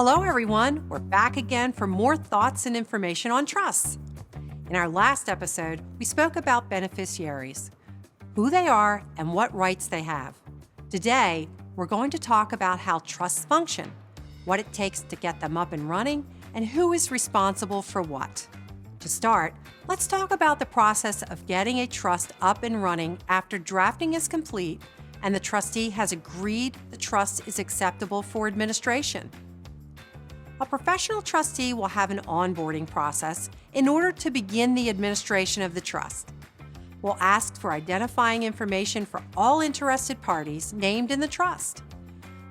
Hello, everyone. We're back again for more thoughts and information on trusts. In our last episode, we spoke about beneficiaries, who they are, and what rights they have. Today, we're going to talk about how trusts function, what it takes to get them up and running, and who is responsible for what. To start, let's talk about the process of getting a trust up and running after drafting is complete and the trustee has agreed the trust is acceptable for administration. A professional trustee will have an onboarding process in order to begin the administration of the trust. We'll ask for identifying information for all interested parties named in the trust.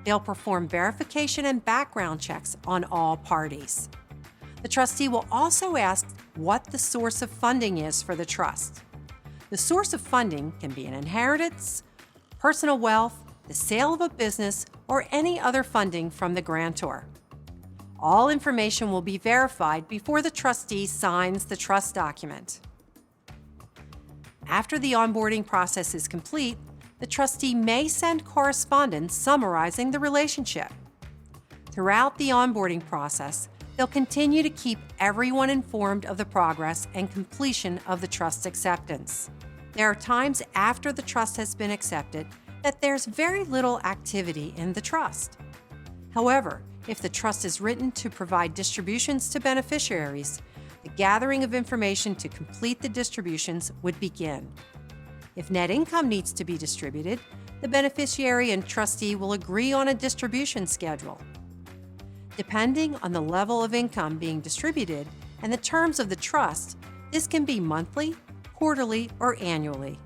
They'll perform verification and background checks on all parties. The trustee will also ask what the source of funding is for the trust. The source of funding can be an inheritance, personal wealth, the sale of a business, or any other funding from the grantor. All information will be verified before the trustee signs the trust document. After the onboarding process is complete, the trustee may send correspondence summarizing the relationship. Throughout the onboarding process, they'll continue to keep everyone informed of the progress and completion of the trust acceptance. There are times after the trust has been accepted that there's very little activity in the trust. However, if the trust is written to provide distributions to beneficiaries, the gathering of information to complete the distributions would begin. If net income needs to be distributed, the beneficiary and trustee will agree on a distribution schedule. Depending on the level of income being distributed and the terms of the trust, this can be monthly, quarterly, or annually.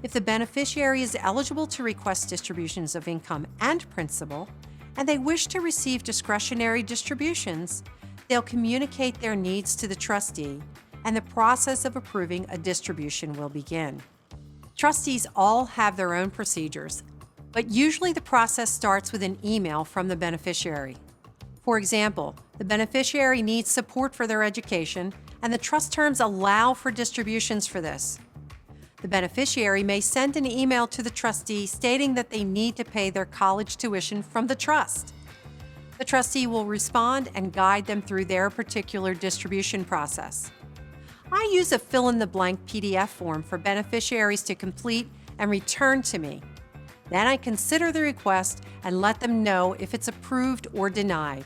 If the beneficiary is eligible to request distributions of income and principal, and they wish to receive discretionary distributions, they'll communicate their needs to the trustee, and the process of approving a distribution will begin. Trustees all have their own procedures, but usually the process starts with an email from the beneficiary. For example, the beneficiary needs support for their education, and the trust terms allow for distributions for this. The beneficiary may send an email to the trustee stating that they need to pay their college tuition from the trust. The trustee will respond and guide them through their particular distribution process. I use a fill-in-the-blank PDF form for beneficiaries to complete and return to me. Then I consider the request and let them know if it's approved or denied.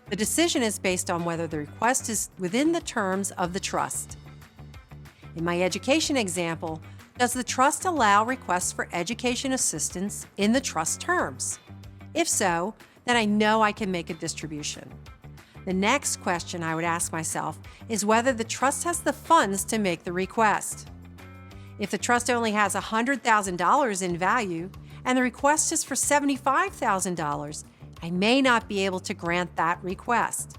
The decision is based on whether the request is within the terms of the trust. In my education example, does the trust allow requests for education assistance in the trust terms? If so, then I know I can make a distribution. The next question I would ask myself is whether the trust has the funds to make the request. If the trust only has $100,000 in value and the request is for $75,000, I may not be able to grant that request.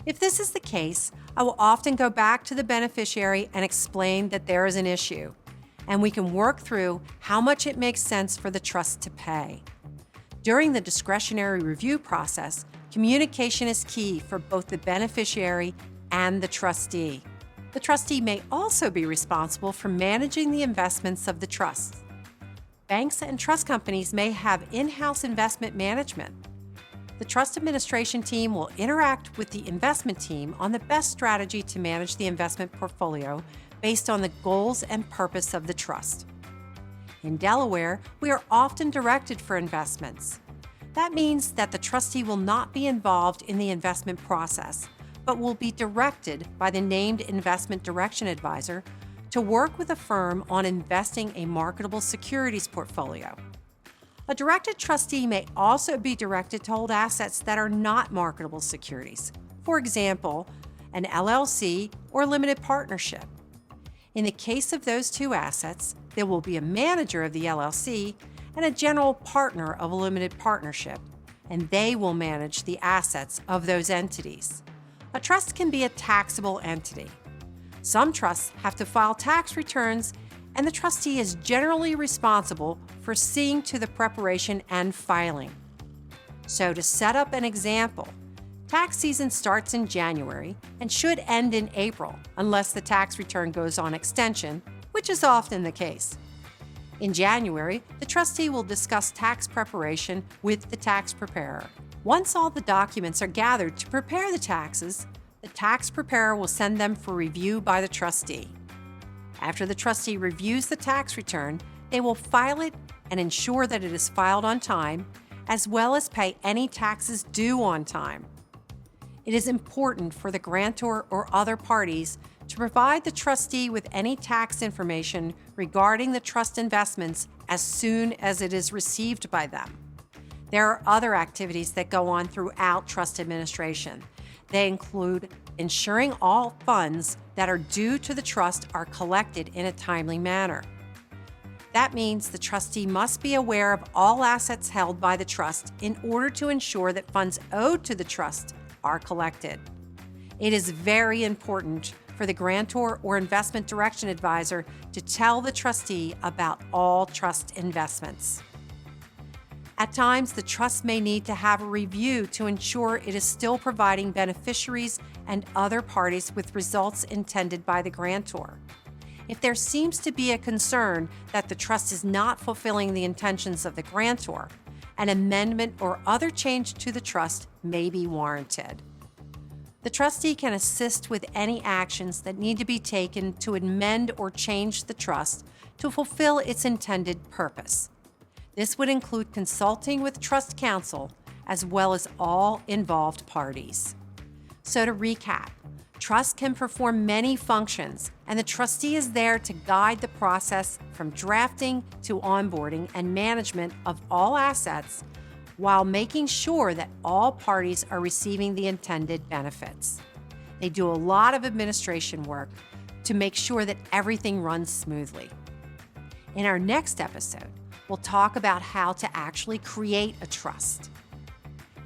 If this is the case, I will often go back to the beneficiary and explain that there is an issue, and we can work through how much it makes sense for the trust to pay. During the discretionary review process, communication is key for both the beneficiary and the trustee. The trustee may also be responsible for managing the investments of the trust. Banks and trust companies may have in-house investment management. The trust administration team will interact with the investment team on the best strategy to manage the investment portfolio based on the goals and purpose of the trust. In Delaware, we are often directed for investments. That means that the trustee will not be involved in the investment process, but will be directed by the named investment direction advisor to work with a firm on investing a marketable securities portfolio. A directed trustee may also be directed to hold assets that are not marketable securities, for example, an LLC or limited partnership. In the case of those two assets, there will be a manager of the LLC and a general partner of a limited partnership, and they will manage the assets of those entities. A trust can be a taxable entity. Some trusts have to file tax returns, and the trustee is generally responsible for seeing to the preparation and filing. So to set up an example, tax season starts in January and should end in April unless the tax return goes on extension, which is often the case. In January, the trustee will discuss tax preparation with the tax preparer, Once all the documents are gathered to prepare the taxes, the tax preparer will send them for review by the trustee. After the trustee reviews the tax return, they will file it and ensure that it is filed on time, as well as pay any taxes due on time. It is important for the grantor or other parties to provide the trustee with any tax information regarding the trust investments as soon as it is received by them. There are other activities that go on throughout trust administration. They include ensuring all funds that are due to the trust are collected in a timely manner. That means the trustee must be aware of all assets held by the trust in order to ensure that funds owed to the trust are collected. It is very important for the grantor or investment direction advisor to tell the trustee about all trust investments. At times, the trust may need to have a review to ensure it is still providing beneficiaries and other parties with results intended by the grantor. If there seems to be a concern that the trust is not fulfilling the intentions of the grantor, an amendment or other change to the trust may be warranted. The trustee can assist with any actions that need to be taken to amend or change the trust to fulfill its intended purpose. This would include consulting with trust counsel as well as all involved parties. So to recap, trust can perform many functions, and the trustee is there to guide the process from drafting to onboarding and management of all assets while making sure that all parties are receiving the intended benefits. They do a lot of administration work to make sure that everything runs smoothly. In our next episode, we'll talk about how to actually create a trust.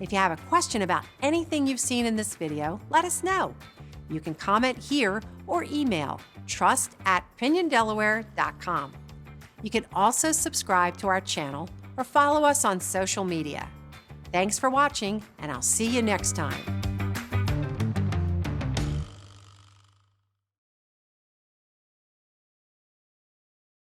If you have a question about anything you've seen in this video, let us know. You can comment here or email trust@piniondelaware.com. You can also subscribe to our channel or follow us on social media. Thanks for watching, and I'll see you next time.